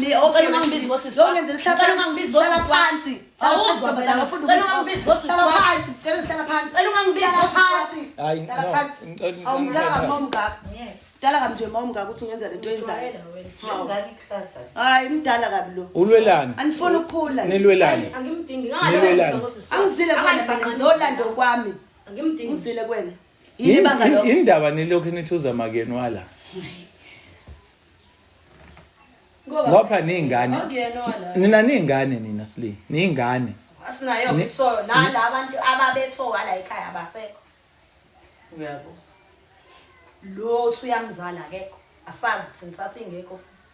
okay ngenzela hlala phansi awuzwa phela ngafunda hlala phansi hlala phansi Hayi awumdala momgaka dala kamnje momgaka uthi ungenza lento yenzayo hayi mdala kabi lo ulwelani anifuna ukukhula nilwelani angimdingi angizile kwena mina ngizolanda kwami ngizile kwena yini banga lo indaba nilokho nithuza makeni wala ngoba ningane nina ningane nina sli ningane asinayo ngisho nala abantu ababethoka la ekhaya abasekho uyabo lo uthi uyamzala akekho asazi thina sasingekho futhi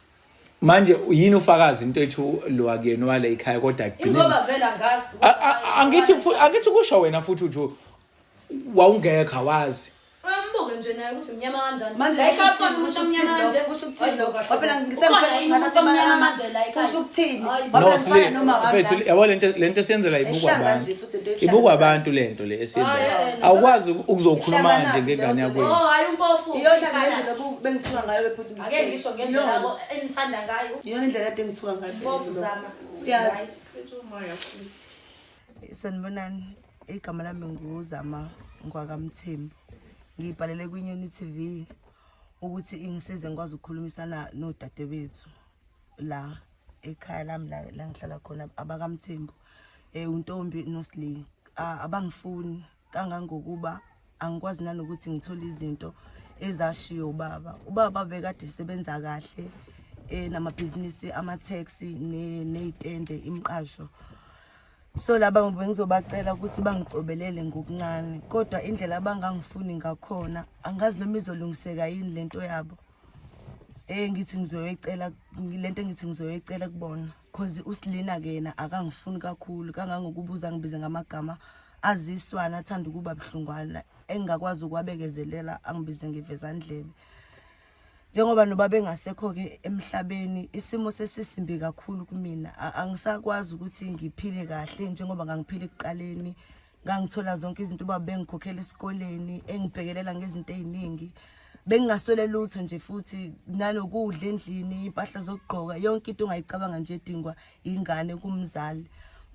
manje yini ufakazi into ethu lo akeni wala ekhaya kodwa agcine ngoba vela ngazi angithi kusho wena futhi uthi wawungekho wazi ambuke nje naye ukuthi mnyama kanjani manje ayishathona umuntu omnyama kanje kusho ukuthini phela ngisengifuna ngathi kusho ukuthini phela noma mfethu yabo lento esiyenzela ibukwa abantu lento le esiyenza awukwazi ukuzokhuluma nje ngengane yakho hayi umpofu iyona ngendlela bengithuka ngayo bephuthi ake ngisho ngendlela enithanda ngayo iyona indlela ede ngithuka ngayo umpofu zama yazi sanibonani igama lami nguzama ngwakamthembu ngibhalele kwiNyoni TV ukuthi ingisize ngikwazi ukukhulumisana nodadewethu la ekhaya lami la ngihlala khona abakamthembu untombi noSli abangifuni kangangokuba angikwazi nanokuthi ngithole izinto ezashiyo ubaba bekade isebenza kahle namabhizinisi ama-taxi nezitende imiqasho so laba bengizobacela ukuthi bangicobelele ngokuncane kodwa indlela abangangifuni ngakhona angazi noma izolungiseka yini lento yabo ngithi ngizoyicela lento engithi ngizoyicela kubona because uSlina ke yena akangifuni kakhulu kangangokubuza ngibize ngamagama aziswana athanda ukuba buhlungwana engakwazi ukwabekezelela angibize ngevezandlebe njengoba nobaba engasekho ke emhlabeni isimo sesisimbi kakhulu kumina angisakwazi ukuthi ngiphile kahle njengoba ngangiphile ekuqaleni ngangithola zonke izinto ubaba bengikhokhela esikoleni engibhekelela ngezinto eziningi bengingasole lutho nje futhi nanokudla endlini impahla zokugqoka yonke into ongayicabanga nje edingwa ingane kumzali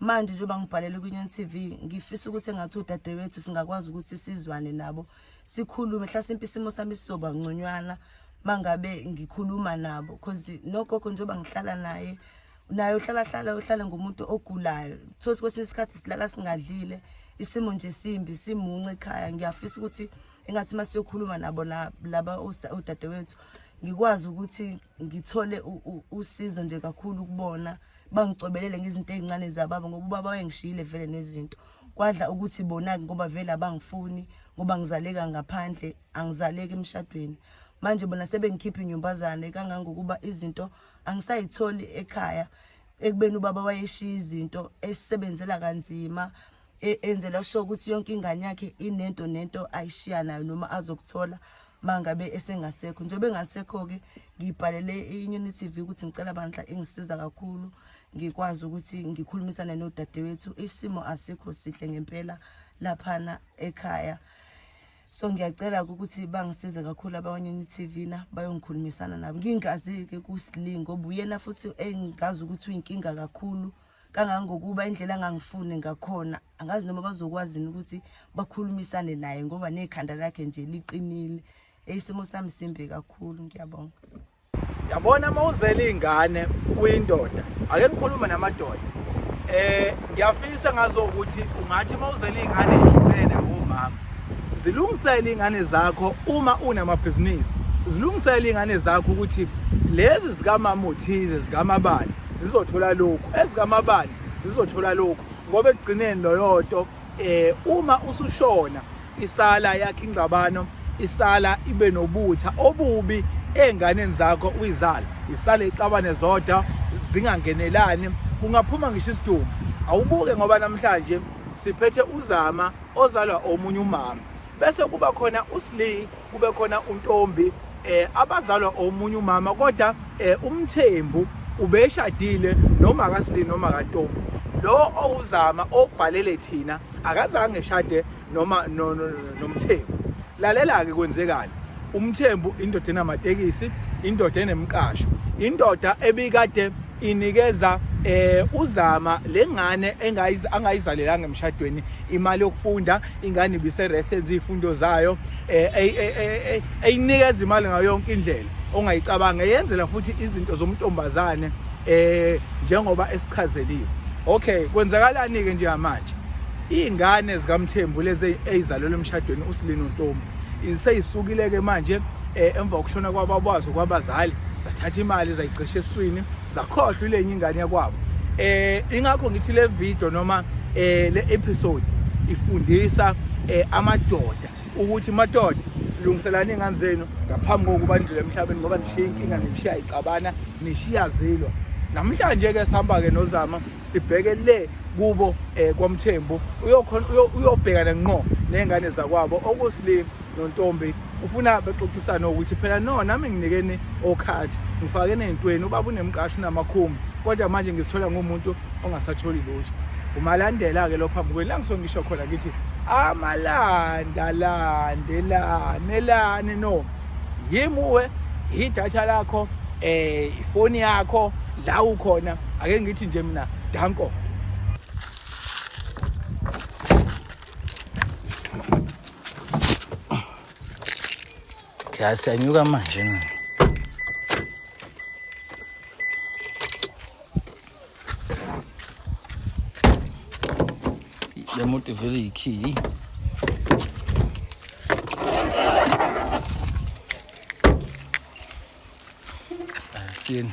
manje njengoba ngibhalele kwiNyoni TV ngifisa ukuthi engathi udadewethu singakwazi ukuthi sizwane nabo sikhulume mhlasimpe isimo sami sizoba ngconywana mangabe ngikhuluma nabo because nogogo njengoba ngihlala naye uhlala ngumuntu ogulayo thosi kwesinye isikhathi silala singadlile isimo nje simbi simunce ekhaya ngiyafisa ukuthi engathi masiyokhuluma nabo laba udadewethu ngikwazi ukuthi ngithole usizo nje kakhulu kubona bangicobelele ngezinto ezincane zababa ngoba ubaba wayengishiyile vele nezinto kwadla ukuthi bona ngoba vele abangifuni ngoba ngizaleka ngaphandle angizaleki emshadweni manje bona sebengikhipha inyumbazane kangangokuba izinto angisayitholi ekhaya ekubeni ubaba wayeshiya izinto esebenzela kanzima enzela sho ukuthi yonke ingane yakhe inento ayishiya nayo noma azokuthola mangabe esengasekho njengoba engasekho ke ngibhalele iNyoni TV ukuthi ngicela bandla engisiza kakhulu ngikwazi ukuthi ngikhulumisane nodadewethu isimo asikho sihle ngempela laphana ekhaya so ngiyacela ukuthi bangisize kakhulu abaNyoni TV na bayongikhulumisana nabo ngingazi ke kuSli ngoba uyena futhi engazi ukuthi uyinkinga kakhulu kangangokuba indlela angangifuni ngakhona angazi noma bazokwazi ukuthi bakhulumisane naye ngoba nekhanda lakhe nje liqinile isimo sami simbi kakhulu ngiyabonga yabona mawuzela ingane uyindoda ake ngikhuluma namadoda ngiyafisa ngazo ukuthi ungathi mawuzela ingane ehlukene ngomama zilungisele ingane zakho uma unamabhizinisi zilungisele ingane zakho ukuthi lezi zikamama uthize zikamabani zizothola lokho ezikamabani zizothola lokho ngoba ekugcineni loyonto uma usushona isala yakhe ingcabano isala ibe nobutha obubi enganeni zakho uyizala isale ixabane zodwa zingangenelani kungaphuma ngisho isidumbu awubuke ngoba namhlanje siphethe uzama ozalwa omunye umama bese kuba khona uSli kube khona untombi abazalwa omunye umama kodwa umthembu ubeshadile noma kaSli noma kaNtombi lo owuzama obhalele thina akazange eshade noma nomthembu lalela ke kwenzekani umthembu indoda enamatekisi indoda enemqasho indoda ebikade inikeza uzama lengane angayizalelanga emshadweni imali yokufunda. Ingane ibise resenze izifundo zayo eyinikeza imali ngayo yonke indlela ongayicabanga, yenzela futhi izinto zomuntombazane njengoba esichazeliwe. Okay, kwenzakalani ke nje manje? Izingane zikaMthembu lezi ezizalelwe emshadweni uSilini uNtombi iseyisukile ke manje emva kokushona kwababazi kwabazali, zathatha imali zayicisha eswini, zakhohlwa ile ingane yakwabo. Ingakho ngithi le video noma le episode ifundisa amadoda ukuthi madoda lungiselani ingane zenu ngaphambi kokuba nidlule emhlabeni, ngoba nishiya inkinga nishiya icabana nishiya zilwa. Namhlanje ke sihamba ke noZama sibheke le kubo kwaMthembu uyobhekana ngqo nengane zakwabo okuSilini noNtombi. Ufuna bexoxisana ukuthi phela no nami nginikene okhathi ngifake nezintweni ubaba unemqasho namakhumbi, kodwa manje ngisithola ngumuntu ongasatholi lutho. Umalandela ke lo phambi kwenu la ngisongisho khona ngithi amalanda landelane no yimuwe idatha lakho ifoni yakho la ukhona. Ake ngithi nje mina danko. Siyanyuka manje le moto vele ikhi asini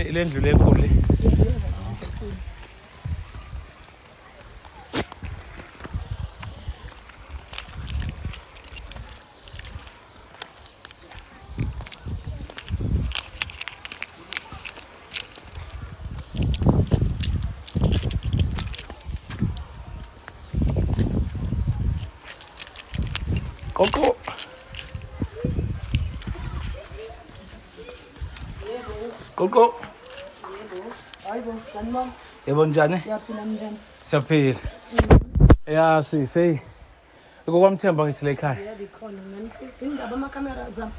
ile ndlu lenkulu le. Koko. Koko. Yebo njani? Siyaphila njani? Siyaphila. Ya sisi. KwaMthembu ngithi la ekhaya. Yebo ikhona ngani sisi indaba amakamera zami.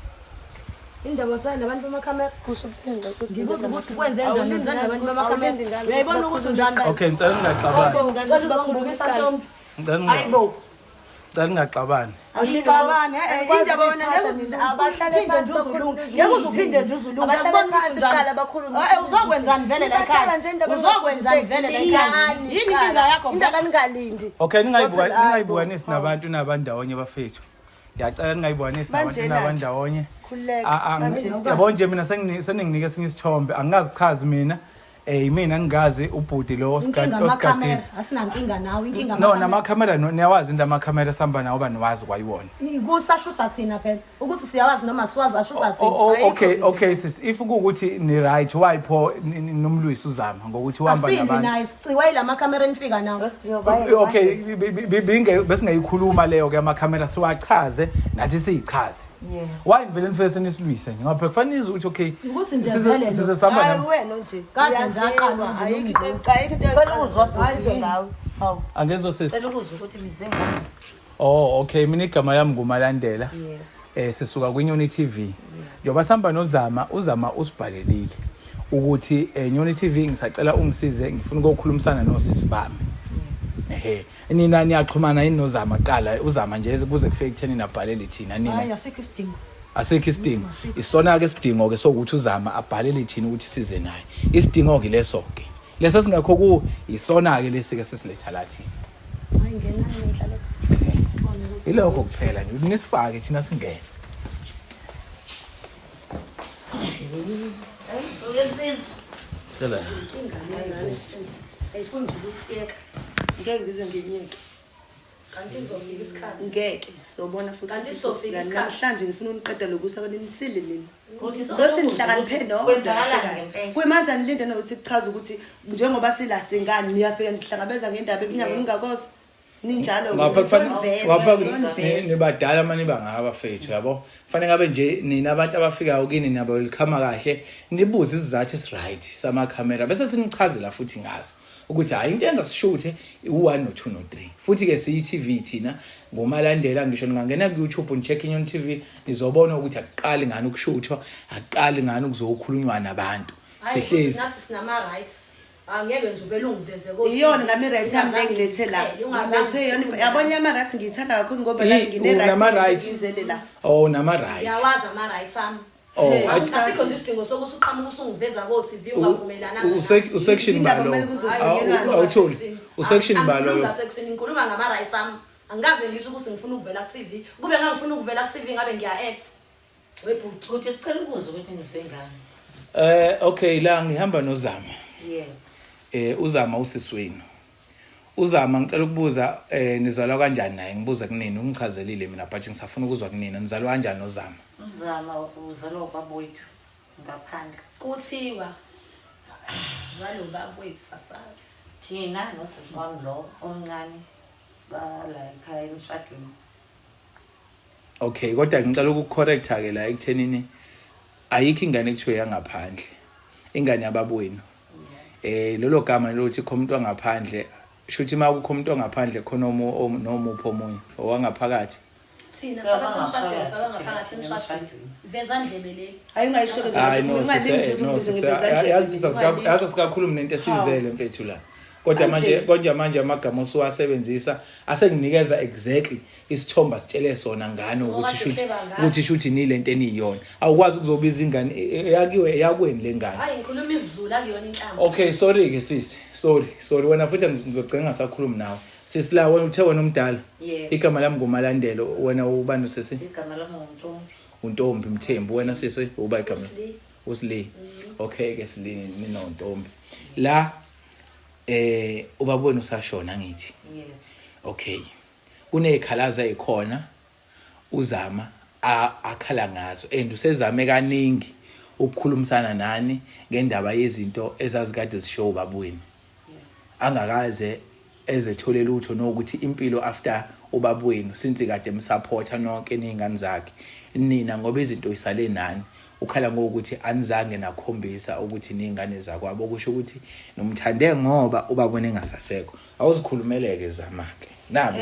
Indaba sana nabantu bamakamera kusho ukuthenga ngibuza ukuthi kwenze njani nabantu bamakamera. Uyayibona ukuthi njani? Okay, ngicela ningaxabani. Ngathi bakhulumisa Ntombi. Hayibo. Ngicela ningaxabani. Asixabane indaba yona abahlale phansi bakhuluma. Ngeke uzuphinde nje uzulunga. Abahlale bakhuluma. Uzokwenzani vele la ekhaya? Uzokwenzani vele la ekhaya? Yini inkinga yakho? Indaba ningalindi. Okay, ningayibukanisi nabantu nabandawonye bafethu. Ngiyacela ningayibukanisi nabantu nabandawonye. Khuleka. Yabo nje mina seninginike esinye isithombe, angazichazi mina. Mina ngingazi ubhuti lo osigadini. Asinankinga nawe, inkinga no namakhamera niyawazi into amakhamera sihamba nawo baniwazi kwayiwona. Kusashutha thina phela ukuthi siyawazi noma siwazi ashutha thina. Okay sis, if kuukuthi ni right why pho nomlwisi uZama ngokuthi uhamba nabantu. Asini nice ciwa ila makhamera enifika nawo. Okay besingayikhuluma leyo ke amakhamera siwachaze nathi siyichaze. Why vele nifese senisilwise ngoba kufanele ukuthi okay sizesihamba nawo. Wena nje kade njaqalwa ayikho uzophayizo ngawe. Hawu angezo sisi cela ukuzwa ukuthi bizengani. Okay mina igama yami nguMalandela. Sisuka kwiNyoni TV. Njoba sihamba noZama, uZama usibhalelile ukuthi Nyoni TV ngisacela ungisize ngifuna ukukhulumisana nosisi bami. Nina niyaxhumana yini noZama qala uZama nje kuze kufike kutheni nabhalele thina nina. Hayi asikho isidingo. Asikho isidingo. Isona ke isidingo ke sokuthi uZama abhalele thina ukuthi size naye. Isidingo ke leso ke. Leso singakho ku isona ke lesi ke sisiletha lathi. Hayi ngena ngihlale. Ilokho kuphela nje nisifake thina singene. Sela. Ayifuni nje ukusiyeka. Ngeke ngize nginyeke. Kanti izofika isikhathi. Ngeke sobona futhi Kanti izofika isikhathi. namhlanje ngifuna uniqeda lokusa abantu nisile nini. Ukuthi Sothi nihlakanipheni no. Kuyimanje anilinde nokuthi kuchaza ukuthi njengoba sila singani niyafika nihlangabeza ngendaba eminyango ningakozo. ninjalo ngapha nibadala manje bangabafethu yabo fanele ngabe nje nina abantu abafikayo kini nabo likhama kahle nibuze isizathu esiright sama camera bese sinichazela futhi ngazo ukuthi hayi into yenza sishuthe u1 no2 no3 futhi ke siyi TV thina ngomalandela ngisho ngingangena ku YouTube nicheck inyoni TV nizobona ukuthi aqali ngani ukushuthwa aqali ngani ukuzokhulunywa nabantu sihlezi nasi sinama rights angeke nje uvele ungiveze ukuthi iyona nami right time bengilethe la ngilethe yona yabona ama rights ngiyithanda kakhulu ngoba la ngine rights ngizelela nama rights yawazi ama rights ami asikho nje isidingo sokuthi uqhamuka usungiveza ko TV ungavumelana usection balo awutholi usection balo section inkuluma ngama rights ami angaze ngisho ukuthi ngifuna ukuvela ku TV kube ngangifuna ukuvela ku TV ngabe ngiya act webhuti ukuthi sicela ukuza ukuthi ngisengane okay la ngihamba noZama uzama usiswini uzama ngicela ukubuza nizalwa kanjani naye ngibuza kunini ungichazelile mina but ngisafuna ukuzwa kunini nizalwa kanjani noZama uzama uzalwa kwabowethu ngaphandle kuthiwa zalo babwethu sasazi thina nosisi wami lo omncane sibala ekhaya emshadweni okay kodwa ngicela ukucorrecta ke la ekuthenini ayikho ingane ekuthiwe yangaphandle ingane yababweni lolo gama lokuthi kho umuntu wangaphandle shuthi makukho umuntu wangaphandle khona nomupho omunye owangaphakathi thina sabasemshadweni sabangaphakathi emshadweni veza ndlebe leli ayingayisho yazi sikakhuluma nento esizele mfethu la kodwa manje amagama osuwasebenzisa asenginikeza exactly isithomba sitshele sona ngane ukuthi shuthi ni lento eniyiyona awukwazi ukuzobiza ingane yakiwe yakweni lengane hayi ngikhuluma isiZulu akuyona inhlamba okay sorry ke sisi sorry wena futhi ngizogcina ngasakhuluma nawe sisi la wena uthe wena umdala igama lami ngumalandelo wena ubani usisi igama lami uNtombi Mthembu wena sisi uba igama uSli okay ke Sli nina uNtombi la ubabona usashona ngithi okay kunezikhalazo ezikhona uzama akhala ngazo and usezame kaningi ukukhulumisana nani ngendaba yezinto ezazikade zishow babweni angakaze ezethole lutho nokuthi impilo after ubabweni since kade emsupporta nonke ningane zakhe nina ngoba izinto isale nani ukhala ngokuthi anizange nakhombisa ukuthi ningane zakwabo okusho ukuthi nomthande ngoba ubabone engasasekho awuzikhulumeleke zamake nabo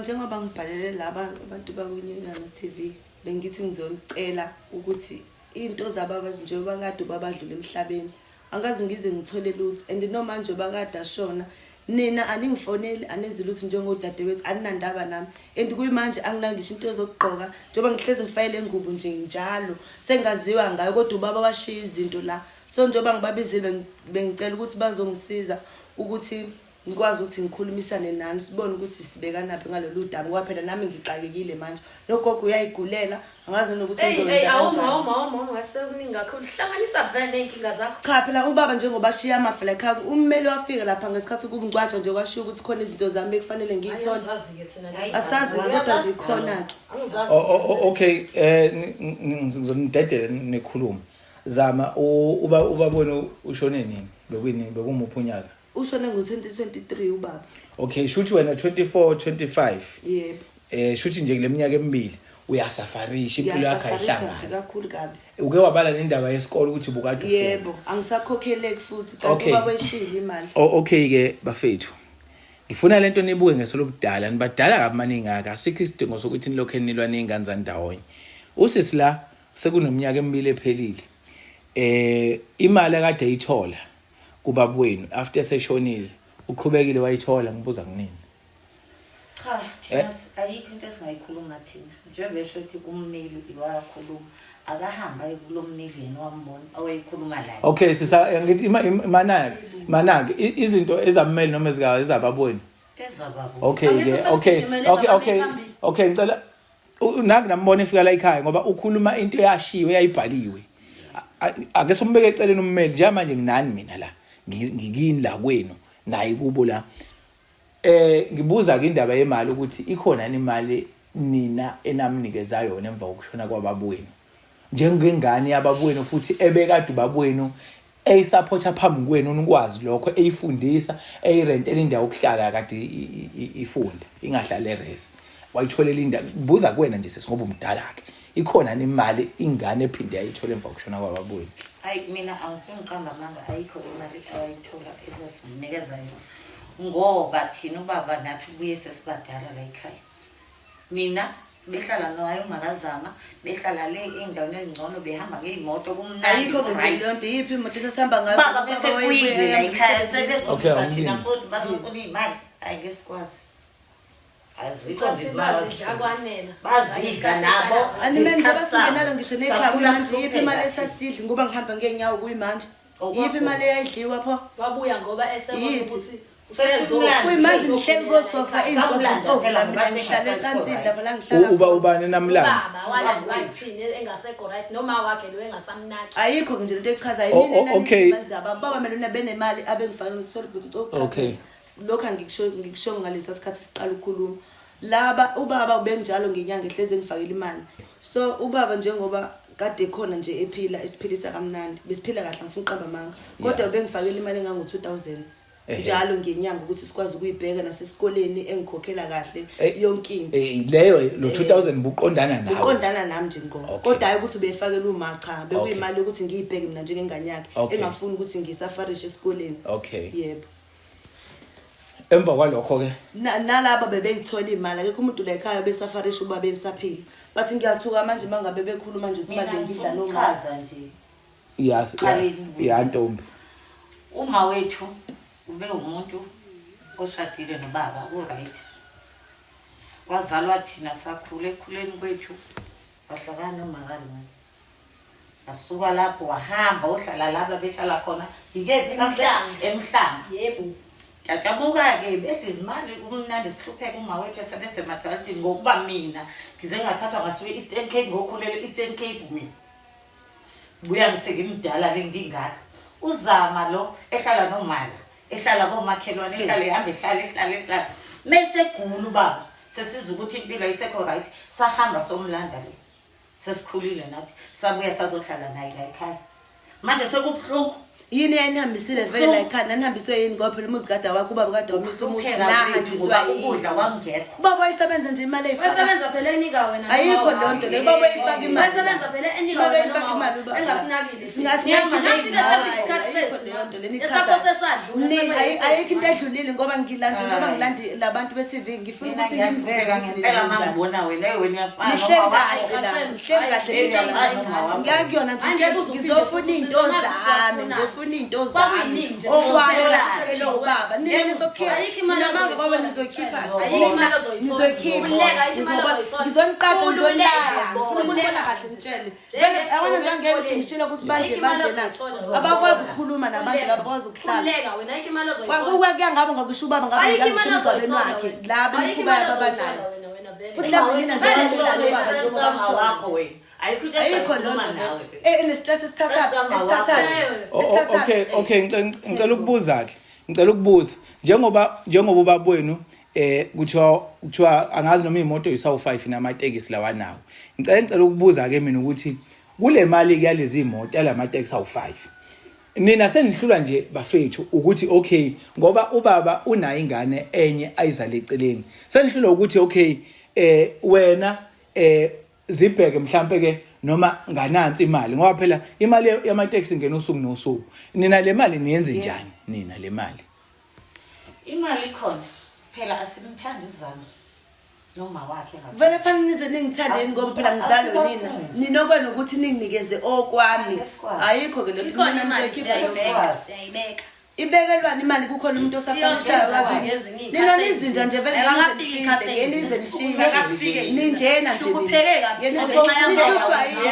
njengoba ngibhalele laba abantu bakwenyana TV bengithi ngizocela ukuthi into zababa njengoba kade babadlula emhlabeni angazi ngize ngithole lutho and noma nje bakade ashona nina aningifoneli anenze lutho njengodadewethu aninandaba nami and kuyimanje anginangisho into ezokugqoka njengoba ngihlezi ngifayele ingubo nje njalo sengaziwa ngayo kodwa ubaba washiya izinto la so njengoba ngibabizile bengicela ukuthi bazongisiza ukuthi ngikwazi ukuthi ngikhulumisane nani sibone ukuthi sibeka naphi ngalolu daba ngoba phela nami ngixakekile manje nogogo uyayigulela angazi nokuthi ngizokwenza kanjani wasekuningi kakhulu hlanganisa vele inkinga zakho cha phela ubaba njengoba ashiya amafla ekhaya ummeli wafika lapha ngesikhathi kubungcwatsha nje kwashiya ukuthi khona izinto zami ekufanele ngiyithole asazi kodwa zikhona ke okay ngizonidedela nekhuluma zama ubabona ushone nini bekumuphi unyaka ushone ngo-2023 ubaba okay shuthi wena 24 25 yebo shuthi nje kuleminyaka emibili uyasafarisha impilo yakhe ayihlangana kakhulu kabi uke wabala nendaba yesikole ukuthi bukade ufunda yebo angisakhokheleki futhi kanti ubaba weshile imali okay ke bafethu ngifuna lento nibuke ngesolobudala nibadala kabaningi aka asikho isidingo sokuthi nilokho nilwa ningane zandawonye usisi la sekunominyaka emibili ephelile imali akade ayithola kubaba wenu after seshonile uqhubekile wayithola ngibuza kunini cha thina ayikho into esingayikhuluma thina njengoba esho ukuthi kummeli iwakhuluma akahamba kulomneli yena wambona awayikhuluma la okay sisa ngithi manake izinto ezammeli noma ezikayo ezababoni ezababo okay ngicela naki nambona efika la ekhaya ngoba ukhuluma into eyashiwe eyayibhaliwe ake sombeke eceleni ummeli nje manje nginani mina la ngikini la kwenu nayi kubo la ngibuza ke indaba yemali ukuthi ikhona imali nina enamnikeza yona emva kokushona kwababweni njengengane yababweni futhi ebekade babwenu eyisupporta phambi kwenu nikwazi lokho eyifundisa eyirentela indawo okuhlala kade ifunda ingahlala eresi wayitholela indawo buza kuwena nje sesingoba umdala ke ikhona imali ingane ephinde yayithola emva kokushona kwababuyeni hayi mina angifuni uqamba amanga ayikho imali ayithola esasinikeza yona ngoba thina ubaba nathi ubuye sesibadala la ekhaya mina behlala nayo makazama behlala le endaweni ezingcono behamba ngeimoto kumnandi ayikho nje leyo nto yiphi imoto esasihamba ngayo baba bese kuyiwe la ekhaya sebezokwenza thina futhi bazofuna imali ayigesikwazi azikho Bazidlakwanela. bazidla nabo anime nje basingenalo ngisho nekhaya manje yiphi imali esasidla ngoba ngihamba ngenyawo kuyimanje yiphi imali eyidliwa pho Wabuya ngoba esebona ukuthi kuyimanje ngihleli kosofa iy'ntsofo la mina ngihlale ecansini lapha la ngihlala ubani namhlanje baba walandwathini engasekho right noma wakhe lo engasamnaki ayikho nje lento echazayo okay. baba mina benemali abengifanele ngisolibhe ngicocela Okay. lokho ngikusho ngalesa sikhathi siqala ukukhuluma laba ubaba ubenjalo ngenyanga ehleze ngifakela imali so ubaba njengoba kade khona nje ephila esiphilisa kamnandi besiphila kahle ngifuna uqamba amanga kodwa bengifakela imali engango 2000 njalo ngenyanga ukuthi sikwazi ukuyibheka nasesikoleni engikhokhela kahle yonkingi leyo lo 2000 buqondana nawe uqondana nami nje ngqo kodwa hayi ukuthi ubefakela uma cha bekuyimali ukuthi ngiyibheke mina njengengane yakhe engafuni ukuthi ngisafarishe esikoleni okay yebo emva kwalokho ke nalabo bebeyithola imali akekho umuntu la ekhaya besafarisha ubaba besaphila bathi ngiyathuka manje mangabe bekhuluma nje ukuthi imali bengidla noma chaza nje yes ya ntombi uma wethu ube umuntu oshadile nobaba right wazalwa thina sakhule ekhuleni kwethu wahlangana nomakali asuka lapho wahamba uhlala lapha behlala khona ikephi emhlanga yebo Tatabuka ke bezimali kumnandi sihlupheka uma wethu esebenze mathalati ngokuba mina ngize ngathathwa ngasiwe Eastern Cape ngokhulela Eastern Cape mina buya ngiseke imidala lengingaka uzama lo ehlala nomala ehlala komakhelwane ehlala ehamba ehlala mase gulu baba sesiza ukuthi impilo ayisekho right sahamba somlanda le sesikhulile nathi sabuya sazohlala naye la ekhaya manje sekubhlungu yini yanihambisile vele la ekhaya nanihambiswe yini ngoba phela umuzi kade wakho ubaba kade wamisa umuzi nahanjiswa ukudla kwangekho ubaba wayisebenza nje imali eyifaka wasebenza phela enika wena ayikho lonto le ubaba uyifaka imali wasebenza phela enika ubaba wena uyifaka imali ubaba engasinakile ayikho into edlulile ngoba ngilanje njengoba ngilandi labantu be-TV ngifuna ukuthi ngimveze ukuthi ngibona wena wena nihleli kahle ngiyakuyona nje ngizofuna iy'nto zami okwalahlelo ubaba nina nizokhipha namanga kwaba nizokhipha ngizoniqaqa ngizonilala ngifuna ukunibona kahle nitshele vele abona nje angeke ngishilo ukuthi manje nathi abakwazi ukukhuluma nabantu laba bakwazi ukuhlala kuyangaba ngokusho ubaba ngabe ngisho emgcwabeni wakhe laba imikhuba yababanayo futhi mhlawumbe nina nje umdlalo ubaba njengoba wakho wena ayikho lonto le enestress esithatha okay ngicela ukubuza ke ngicela ukubuza njengoba ubaba wenu kuthiwa angazi noma imoto yisawu 5 namatekisi lawa nawo ngicela ukubuza ke mina ukuthi kule mali ke yalezi imoto yalamatekisi awu 5 nina senihlula nje bafethu ukuthi okay ngoba ubaba unayo ingane enye ayizale eceleni senihlula ukuthi okay wena zibheke mhlambe ke noma nganansi imali ngoba phela imali yamateksi ingena usuku nosuku nina le mali niyenze njani nina le mali imali khona phela asimthanda uzama noma wakhe vele fanele nize ningithandeni ngoba phela ngizalo nina ninokwena ukuthi ninginikeze okwami ayikho ke le mina nizoyikhipha siyayibeka ibekelwana imali kukhona umuntu osafanishayo wakini nina nizinja nje vele ngenize nishintshe ninjena nje nihlushwa yini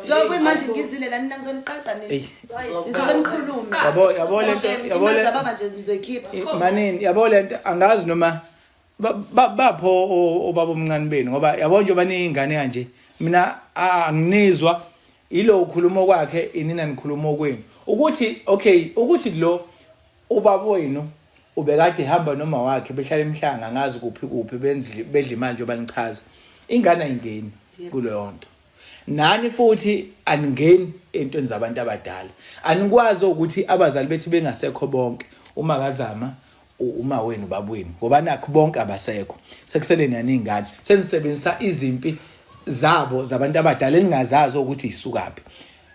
njengoba imanje ngizile la nina ngizoniqaqa nizobe nikhulume yabo lento baba nje nizoyikhipha manini yabo lento angazi noma bapho obaba omncane benu ngoba yabo nje baningane kanje mina anginizwa ilo ukhuluma kwakhe inina nikhuluma kwenu ukuthi okay ukuthi lo ubaba wenu ubekade ehamba noma wakhe behlala emhlanga ngazi kuphi bedla imali njengoba nichaza ingane ayingeni kuleyo nto nani futhi aningeni entweni zabantu abadala anikwazi ukuthi abazali bethu bengasekho bonke uma kazama uma wenu babweni ngoba nakho bonke abasekho sekusele nani ingane senisebenzisa izimpi zabo zabantu abadala eningazazi ukuthi isukaphi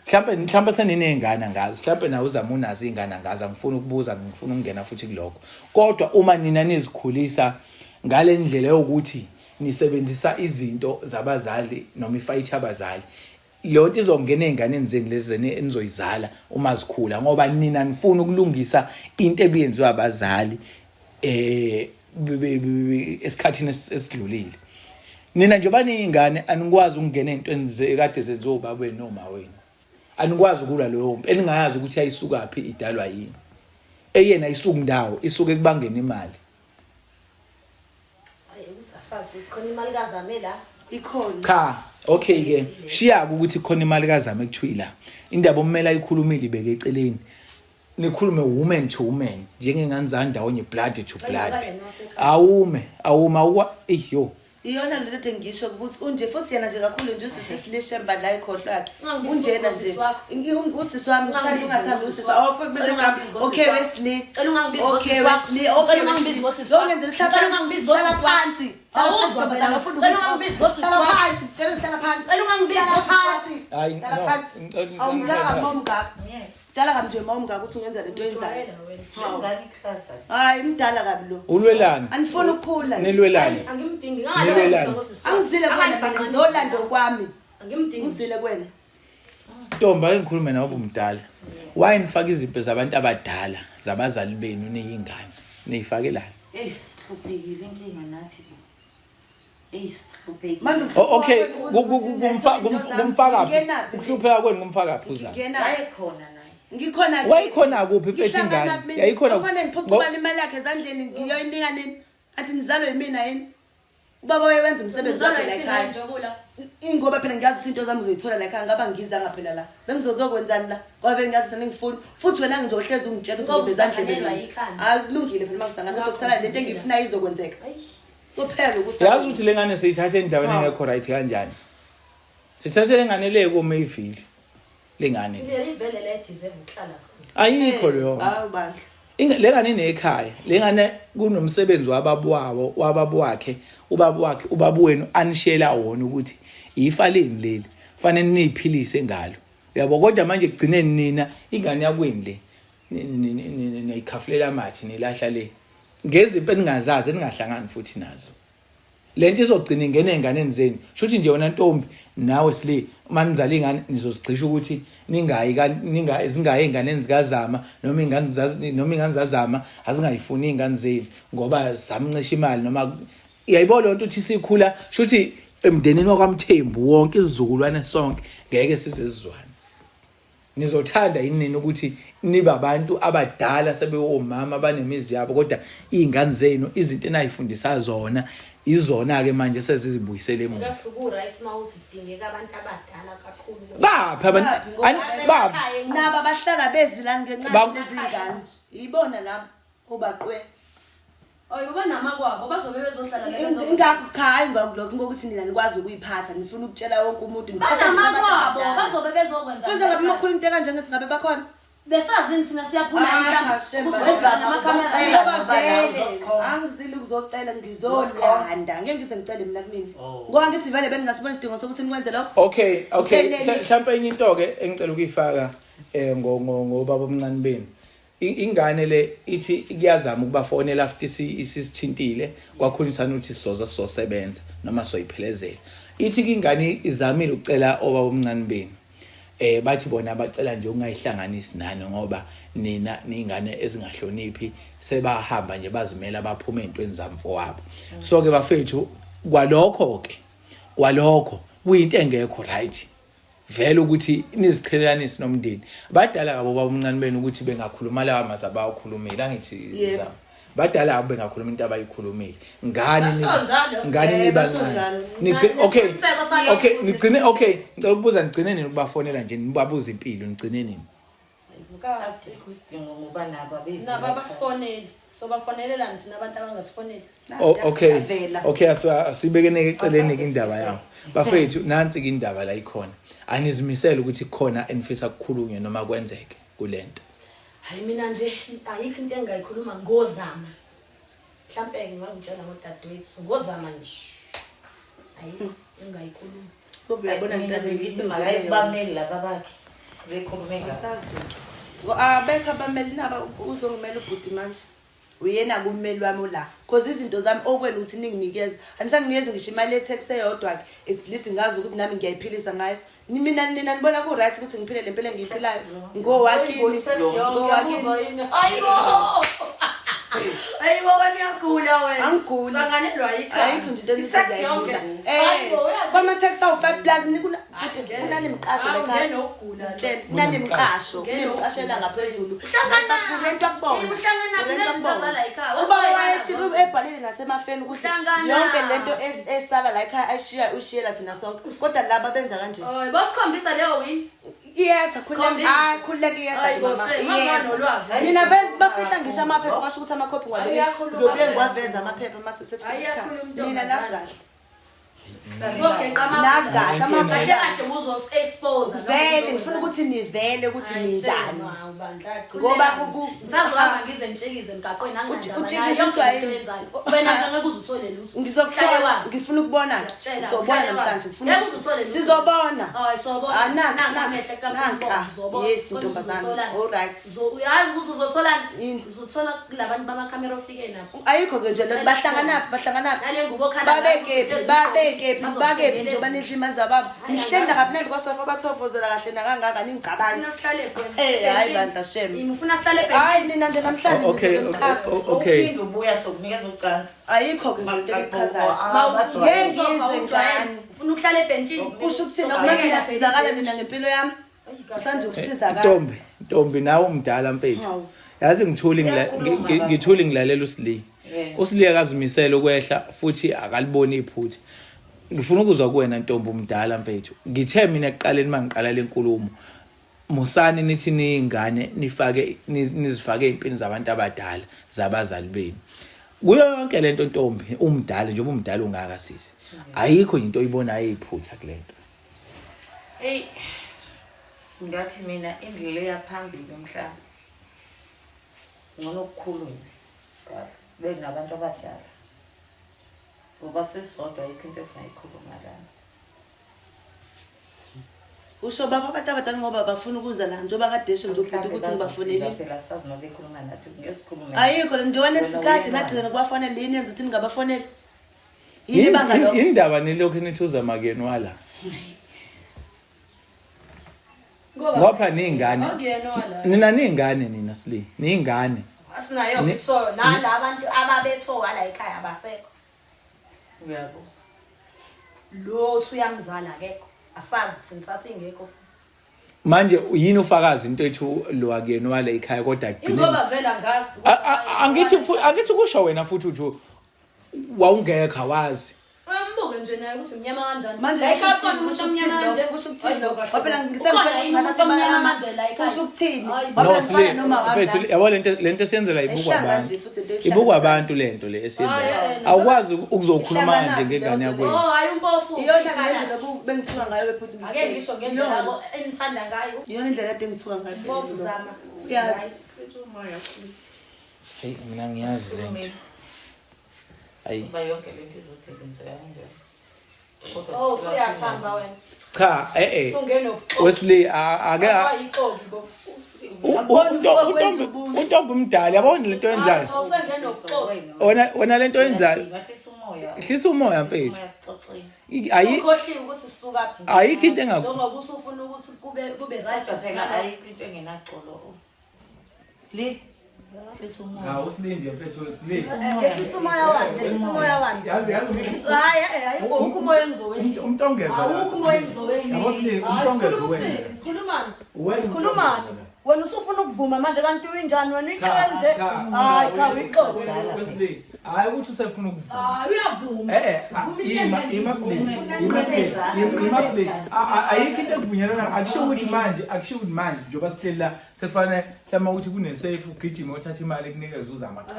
mhlawumbe seninengane ngazi mhlawumbe nawe uzama unazi ingane ngazi angifuni ukubuza ngifuna ukungena futhi kuloko kodwa uma nina nizikhulisa ngale ndlela yokuthi nisebenzisa izinto zabazali noma ifight abazali leyo nto izongena einganeni zenu lezi enizoyizala uma zikhula ngoba nina nifuna ukulungisa into ebiyenziwe abazali esikhathini esidlulile nina njengoba niyingane anikwazi ukungena ezintweni ekade zenziwe ubaba wenu noma wenu anikwazi ukulwa leyo mpi eningayazi ukuthi ayisukaphi idalwa yini eyena isuku ndawo isuke ekubangeni imali Sikhona imali kazame la ikhona cha okay ke shiya ukuthi khona imali kazame kuthiwi la indaba omela ikhulumile ibeke eceleni nikhulume woman to woman njengengane zandawonye blood to blood awuma yo iyona nto lethe ngisho ukuthi unje futhi yena nje kakhulu nje usisesileshemba la ikhohlwa yakhe unjena nje usisi wami ngithanda ungathanda usisi awufike beze gama okay Wesley okay Wesley okay Wesley ngenzela hlala phansi awuzwa phela ngafunda hlala phansi hlala phansi hayi awumdala momgaka dala kamnje momgaka ukuthi ungenza lento yenzayo hayi mdala kabi lo ulwelani anifuna ukukhula nilwelani angimdingi angizile kwena mina ngizolanda kwami ngizile kwena Ntomba engikhulume nawe ubumdala why nifaka izimpi zabantu abadala zabazali benu niyingane niyifakelana sihluphekile inkinga nathi sihluphekile manje okay kumfaka ukuhlupheka kwenu kumfaka phuza ayikhona naye ngikhona wayikhona kuphi mfethu ingane yayikhona kufanele ngiphucukane imali yakhe ezandleni ngiyoyinika nini athi nizalwe yimina yini ubaba wayenza umsebenzi wakhe la ekhaya ingoba phela ngiyazi into zami uzoyithola la ekhaya ngaba ngizanga phela la bengizozokwenzani la ngoba vele ngiyazi senengifuna futhi wena ngizohleza ungitshela ukuthi ngibezandleni akulungile phela mangisangana into kusala lento engifuna izokwenzeka sophela ukuthi yazi ukuthi lengane siyithathe endaweni engekho right kanjani sithathe lengane le ku Mayfield lengane ivele lethize ukuhlala ayikho leyo hawu bandla lengane inekhaya lengane kunomsebenzi wababwakhe ubaba wenu anishela wona ukuthi yifaleni leli fanele niyiphilise ngalo uyabo kodwa manje kugcineni nina ingane yakweni le niyikhafulela amathi nilahla le ngezimpe eningazazi eningahlangani futhi nazo lento izogcina ingene enganeni zenu shuthi nje wona ntombi nawe sile manizala ingane nizozigcisha ukuthi zingayi enganeni zikazama noma ingane zazama azingayifuni ingane zenu ngoba samncisha imali noma yayibona lonto uthi sikhula shuthi emndenini wakwaMthembu wonke isizukulwane sonke ngeke sizezizwana nizothanda yini ukuthi nibe abantu abadala sebewomama abanemizi yabo kodwa izingane zenu izinto enayifundisa zona izona ke manje sezizibuyisele emuva ngasuku right mawuthi kudingeka abantu abadala kakhulu bapha abantu baba naba bahlala bezilani ngenxa lezingane yibona labo obaqwe baba namakwabo bazobe bezohlala ingakukhayi ngokulokho ngokuthi nina nikwazi ukuyiphatha nifuna ukutshela wonke umuntu namakwabo bazobe bezokwenza futhi ngabe makhulu into kanje ngithi ngabe bakhona besazini thina siyaphuma emhlabeni angizile ukuzocela ngizolanda ngeke ngize ngicele mina kunini ngoba ngithi vele beningasibona isidingo sokuthi nikwenze lokho okay mhlawumbe enye into ke engicela ukuyifaka ngobaba omncane benu ingane le ithi kuyazama ukubafonela after isithintile kwakhulisana ukuthi sizosebenza noma soyiphelezela ithi ingane izamile ukucela obaba omncane benu bathi bona bacela nje ungayihlanganisi nani ngoba nina ningane ezingahloniphi sebahamba nje bazimela baphuma ezintweni zamfowabo so ke bafethu kwalokho kuyinto engekho right vele ukuthi niziqhelelanise nomndeni badala kabo baba omncane benu ukuthi bengakhuluma lawa maza bawakhulumile angithi badala abo bengakhuluma into abayikhulumile ngani nibancane okay nigcine okay ngicela ukubuza nigcine nini ukubafonela nje nibabuza impilo nigcine nini asikho isidingo ngoba nabo naba basifonele So bafonelelani thina abantu abangasifoneli. Okay asibekene eceleni indaba yawo bafethu nansi ke indaba la ikhona anizimisela ukuthi khona enifisa ukukhulunywa noma kwenzeke kulento Hayi mina nje ayikho into engayikhuluma ngozama mhlambe ngingangitshela ngodadewethu ngozama nje hayi engayikhuluma Ngoba uyabona bameli laba bakhe bekhulume ngasazi abekho abameli naba uzongimela ubhuti manje uyena kumeli wami la because izinto zami okwena uthi ninginikeza anisanginikeza ngisho imali etax eyodwa ke at least ngazi ukuthi nami ngiyayiphilisa ngayo mina nina nibona ku right ukuthi ngiphile lempilo engiyiphilayo ngowakini ayibo wena uyagula wena angiguli sanganelwa yikhaya ayikho nje into enizayidla kwama tax awu 5 plus kunanemqasho lekhaya tshela kunanemqasho kunemqashela ngaphezulu kulento akubona uba wayeshilo ebhalile nasemafeni ukuthi yonke lento esala la ekhaya ayishiya ushiyela thina sonke kodwa laba benza kanje bosikhombisa leyo wini yes khululeke yes mama mina vele bafihla ngisho amaphepha kwasho ukuthi amakhophi ngiyobuye ngiwaveza amaphepha mase sekufika isikhathi mina nazi kahle vele ngifuna ukuthi nivele ukuthi ninjani ngoba ngisazohamba ngize ntshikize emgaqweni utshikiziswa wena ngeke uzuthole lutho ngizokuthola ngifuna ukubona sizobona namhlanje ngifuna sizobona yes ntombazana all right uyazi ukuthi uzotholani uzothola kulabantu bamakhamera ofike nabo ayikho ke nje bahlanganaphi nale ngubo khala babekephi njengoba nithi imali zababo nihlenda kapnandi kwasofa abathofozela kahle nakangaka ningicabanga hayi bandla shem ngifuna sihlale hayi nina nje namhlanje okay ubuya sokunikeza ucansi ayikho ke nje into echazayo ngezwe njani ufuna ukuhlala ebhentsini usho ukuthini okumele ngisizakala nina ngempilo yami usanje ukusizakala Ntombi nawe umdala mfethu yazi ngithuli ngilalela usili akazimisela ukwehla futhi akaliboni iphutha ngifuna ukuzwa kuwena Ntombi umdala mfethu ngithe mina ekuqaleni mangiqala lenkulumo musani nithi ningane nizifake impini zabantu abadala zabazali benu kuyo yonke lento Ntombi umdala njengoba umdala ungaka sisi ayikho into oyibonayo iphutha kulento ngathi mina indlela yaphambili umhlaba ngcono ukukhulunywa kahle benabantu abadala ngoba sisodwa ayikho into esingayikhuluma kanti usho baba abantu abadala ngoba bafuna ukuza la njengoba kadeshe nje ubhuti ukuthi ngibafonele phela sazi nobe ekhuluma nathi ngesikhuluma ayikho njengoba nesikade nagcina nokubafonela yini yenza ukuthi ningabafonela yini bangalo indaba nilokho nithuza makeni wala ngoba ningane nina ningane nina sili ningane asinayo ngisho nalabantu ababethoka la ekhaya abasekho uyabo lothu uyamzala akekho asazi thina sasingekho futhi manje yini ufakazi into ethu lo akuyena wala ekhaya kodwa agcine ngoba vela ngazi angithi kusho wena futhi uthi wawungekho awazi Mbuke nje naye ukuthi umnyama kanjani. Manje ekhaya kusho umnyama kanje kusho ukuthini lo. Waphela ngisengifela ngathi imali manje la ekhaya. Kusho ukuthini? Waphela ngifana noma wapha. Yabo lento esiyenzela ibukwa abantu. Ibukwa abantu lento le esiyenzela. Awukwazi ukuzokhuluma nje ngengane yakho. Oh hayi umpofu. Iyona ngendlela lobu bengithuka ngayo bephuthi ngithi. Ake ngisho ngendlela yabo enithanda ngayo. Iyona indlela ade ngithuka ngayo. Umpofu zama. Yes. Hey mina ngiyazi lento. Ayi bayonke lento izothekenzela kanjani oh siyathamba wena cha sungeno Wesley ake ayiqoki bo untombi umdala yabona lento yenzayo awusengena ubuqoki wena lento yenzayo ngahlisa umoya hlisa umoya mfethu ayi ukhohliwe ukuthi sisuka phi ayikho into engakho njengoba usufuna ukuthi kube right phela ayikho into engenaxolo li usilinde mfethu ehlisa umoya wami yazi hayi ukho umoya engizowehla umntongeza awukho umoya engizowehla sikhulumani wena usufuna ukuvuma manje kanti uyinjani wena ixele nje hayi cha uyixoxe Wesley hayi ukuthi usefuna ukuvuma hayi uyavuma imasle ayikho into ekuvunyelana akusho ukuthi manje njengoba sihleli la sekufanele hlama ukuthi kunesafe ugijima uthatha imali ekunikeza uzama cha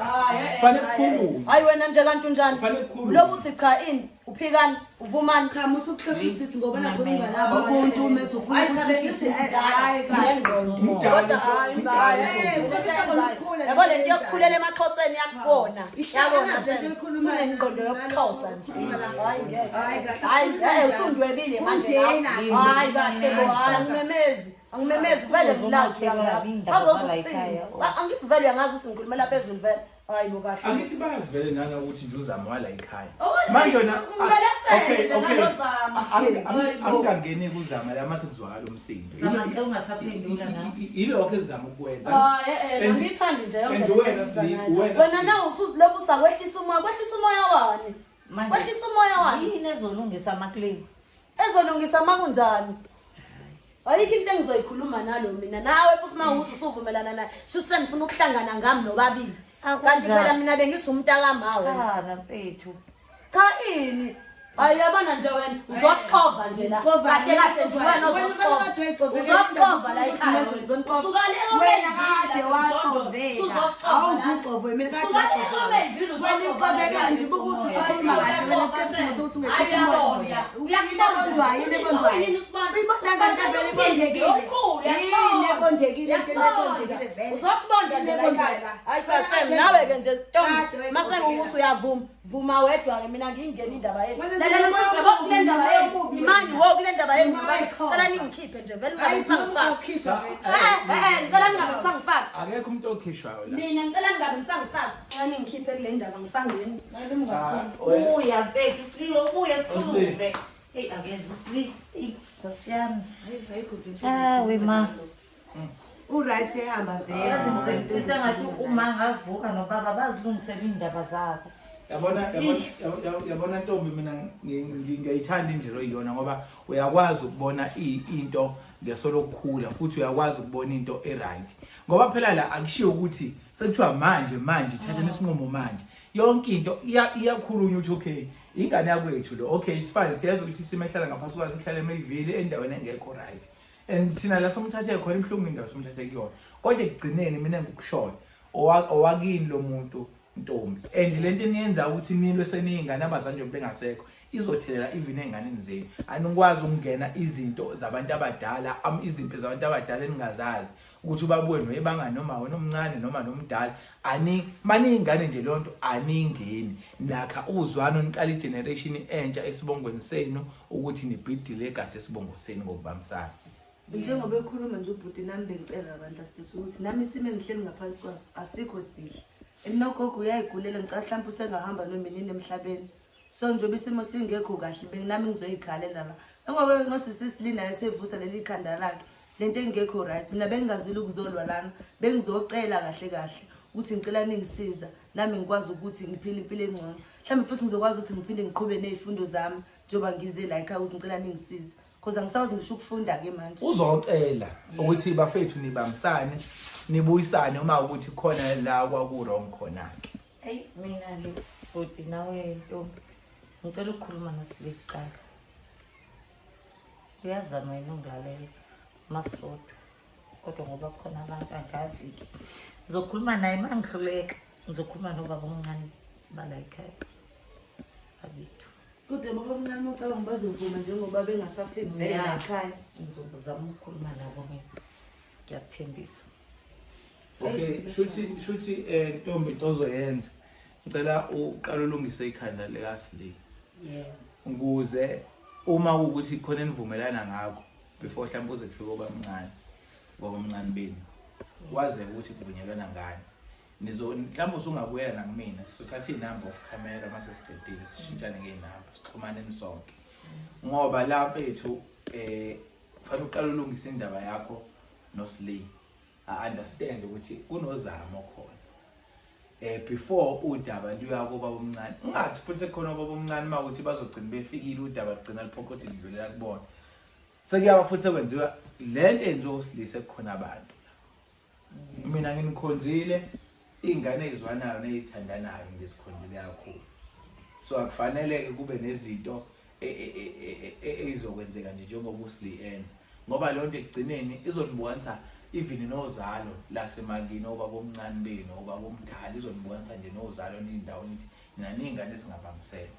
fanele ukukhuluma hayi wena nje kanti unjani Kufanele ukukhuluma. lobu uthi cha ini uphikani uvumani cha musukuhlolisisa ngoba nakho ungalabo umuntu umese ufuna ukuthi hayi kahle kodwa yabo le nto yokukhulela emaXhoseni yakubona yabona sunengqondo yokuXhosa nje hayi usundwebile manje hayi kahle bo angimemezi vele vlog angithi vele uyangazi ukuthi ngikhulumela phezulu vele hayi bo kahle angithi bayazivele nana ukuthi nje uzama wala ekhaya manje na okay angangeni kuzama la mase kuzwakala umsindo Zamanje ungasaphendula na. ilokho ezama ukwenza angithandi nje wena na usulobu sakwehlisa umoya wani kwehlisa umoya wani yini ezolungisa amaclaim ezolungisa makunjani ayikho into engizoyikhuluma nalo mina nawe futhi mawuthi usuvumelana naye shuse ngifuna ukuhlangana ngami nobabili kanti phela mina bengisumntaka mawe mfethu cha ini ayabana nje wena uzoxova nje la kahle kahle nje wena uzoxova la ekhaya sukale wena kade waxovela awuzuxova mina kade waxovela nje bukuthi usakhuluma kahle wena isikhathi sokuthi ungekho uyasibona yini bondwayo uzosibonda nje la ekhaya hayi cha shem nawe ke nje Ntombi mase ngokuthi uyavuma vuma wedwa ke mina ngingena indaba yethu imani wokule ndaba yenu cela ningikhiphe nje vele ngingafaka ngicela ngingafaka akekho umuntu okhishwayo la mina ngicela ngingafaka cela ningikhiphe kule ndaba ngisangeni uya mfethu ubuya sikhulume hey akenze usli Nkosiyami we ma uright ehamba vele sengathi uma ngavuka nobaba bazilungisela indaba zakho yabona Ntombi mina ngiyayithanda indlela oyiyona ngoba uyakwazi ukubona into ngesolo ukukhula futhi uyakwazi ukubona into eright ngoba phela la akushiyo ukuthi sekuthiwa manje thatha isinqumo manje yonke into iyakhulunywa ukuthi okay ingane yakwethu lo okay it's fine siyazi ukuthi simehlala ngaphansi kwayo sihlale eMayville endaweni engekho right and thina la somthathe khona imhlungu indawo somthathe kuyona kodwa ekugcineni mina ngikushona owakini lo muntu Ntombi and lento eniyenza ukuthi nilwe seningane abazanjwe bengasekho izothelela even enganeni zenu anikwazi ukungena izinto zabantu abadala izimpi zabantu abadala eningazazi ukuthi ubabweni ebanga noma wena omncane noma nomdala maningane nje lonto aningeni nakha uzwana oniqala igeneration entsha esibongweni senu ukuthi nibuild legacy esibongo senu ngokubambisana njengoba ekhuluma nje ubhuti nami bengicela abantu asithi ukuthi nami isimo engihleli ngaphansi kwaso asikho sihle enogogo uyayigulela ngicela mhlawumbe usengahamba nomini emhlabeni so njengoba isimo singekho kahle benami ngizoyikhalela la ngoba nosisi Silina esevusa leli khanda lakhe lento engekho right mina bengingazuli ukuzolwa lana bengizocela kahle ukuthi ngicela ningisiza nami ngikwazi ukuthi ngiphile impilo engcono mhlawumbe futhi ngizokwazi ukuthi ngiphinde ngiqhube nezifundo zami njengoba ngize la ekhaya ukuthi ngicela ningisiza because angisawazi ngisho ukufunda ke manje uzocela ukuthi bafethu nibambisane nibuyisane uma ukuthi khona la kwaku wrong khona ke hey mina le futhi nawe Ntombi ngicela ukukhuluma nosileqala uyazama yena ungilalela Masotho kodwa ngoba khona abantu angazi ke ngizokhuluma naye mangihluleka ngizokhuluma nobaba omncane bala ekhaya abethu kodwa baba omncane ucabanga bazovuma njengoba bengasafiki vele ekhaya ngizozama ukukhuluma nabo mina ngiyakuthembisa okay shuthi Ntombi into ozoyenza ngicela uqala ulungise ikhanda likaSli ukuze uma ukuthi khona enivumelana ngakho before mhlawumbe uze kufike ngoba omncane beni waze ukuthi kuvunyelwana ngani mhlawumbe usungabuyela nakumina sothatha inamba of camera mase sibhedile sishintshane ngeinamba sixhumane nisonke ngoba lapha ethu kufanele uqala ulungise indaba yakho noSli understand ukuthi kunozamo khona before udaba luyako baba omncane ungathi futhi khona baba omncane makuthi bazogcina befikile udaba ligcina liphokothe lidlulela kubona sekuyaba futhi sekwenziwa lento enje osilise kukhona abantu mina nginikhonzile ingane ezwanayo nezithandanayo ngisikhonzile kakhulu so akufanele kube nezinto ezizokwenzeka nje njengoba uSli enza ngoba lonto ekugcineni izonibonisa even nozalo lasemakini obaba omncane benu obaba omdala izonibukanisa nje nozalo nindawo nithi nina ningane ezingabambisene.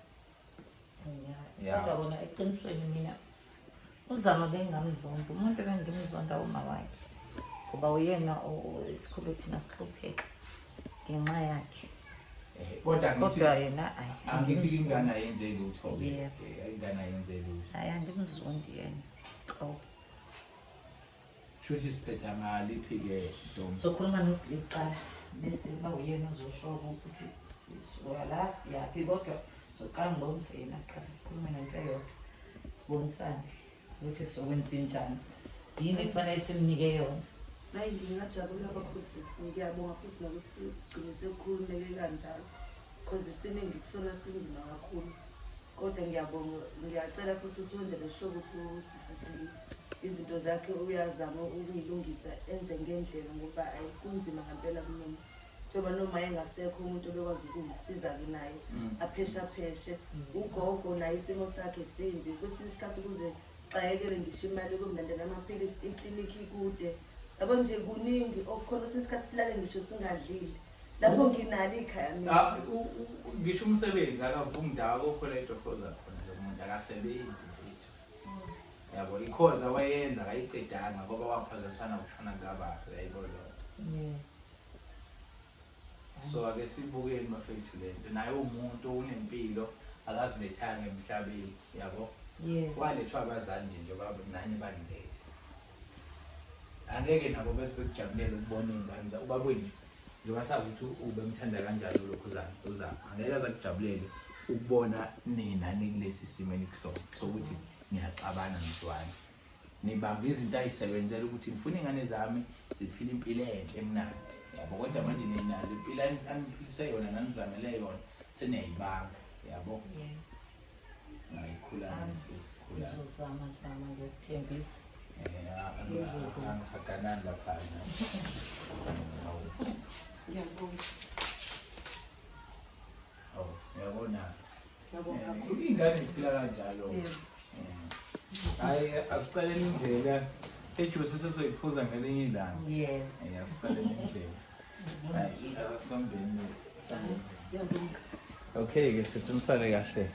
Yeah. Kodwa bona eqinisweni mina uZama bengamzonda umuntu bengimzonda uma wakhe ngoba uyena isikhulu thina sihlupheka ngenxa yakhe. Kodwa yena angithi ingane ayenze lutho ke. Ingane ayenze lutho. Hayi angimzondi yena. Shuthi siphetha ngaliphi ke Ntombi? Sokhuluma noSiliqala bese uyena ozosho ukuthi siswala siyaphi kodwa soqala ngomsena qala sikhulume nento eyodwa sibonisane ukuthi sokwenza njani yini kufanele simnike yona. Hayi ngingajabula kakhulu sisi ngiyabonga futhi nokuthi sigcine sekukhulumeke kanjalo because isiningi kusona sinzima kakhulu kodwa ngiyabonga ngiyacela futhi ukuthi wenzele sure ukuthi usisi izinto zakhe uyazama ukuyilungisa enze ngendlela ngoba kunzima ngempela kumina njengoba noma engasekho umuntu obekwazi ukungisiza ke naye apheshe ugogo naye isimo sakhe simbi kwesinye isikhathi ukuze xayekele ngisho imali yokumlandela amaphilisi ikliniki ikude yabo nje kuningi okukhona isikhathi silale ngisho singadlile lapho nginalo ikhaya mina ngisho umsebenzi akavumi ndawo khona idofoza khona lo muntu akasebenzi mfethu yabo ikhoza wayenza akayiqedanga ngoba waphazamisana ukushona ngabakhe uyayibona. So ake sibukeni mafethu lento naye umuntu unempilo akazilethanga emhlabeni yabo. Walethwa abazali nje njengoba nani banilethe angeke nabo bese bekujabulela ukubona ingane zakho ubabweni njengoba sazi ukuthi ube mthanda kanjalo lokho uzama angeke aze kujabulele ukubona nina nikulesi simo enikusona sokuthi niyaxabana nizwana nibamba izinto ayisebenzela ukuthi ngifuna ingane zami ziphile impilo enhle emnandi yabo kodwa manje nina impilo aniphilise yona nanizamele yona seniyayibanga yabo. Ngayikhulana sisikhulana uzama ngiyethembisa angihaganani lapha ngiyabonga uyabona kakhulu ingane iphila kanjalo. Hayi asiceleni indlela ejuice sesoyiphuza ngelinye ilanga. Asiceleni indlela. Hayi asambeni. siyabonga. Okay ke sisimsale kahle.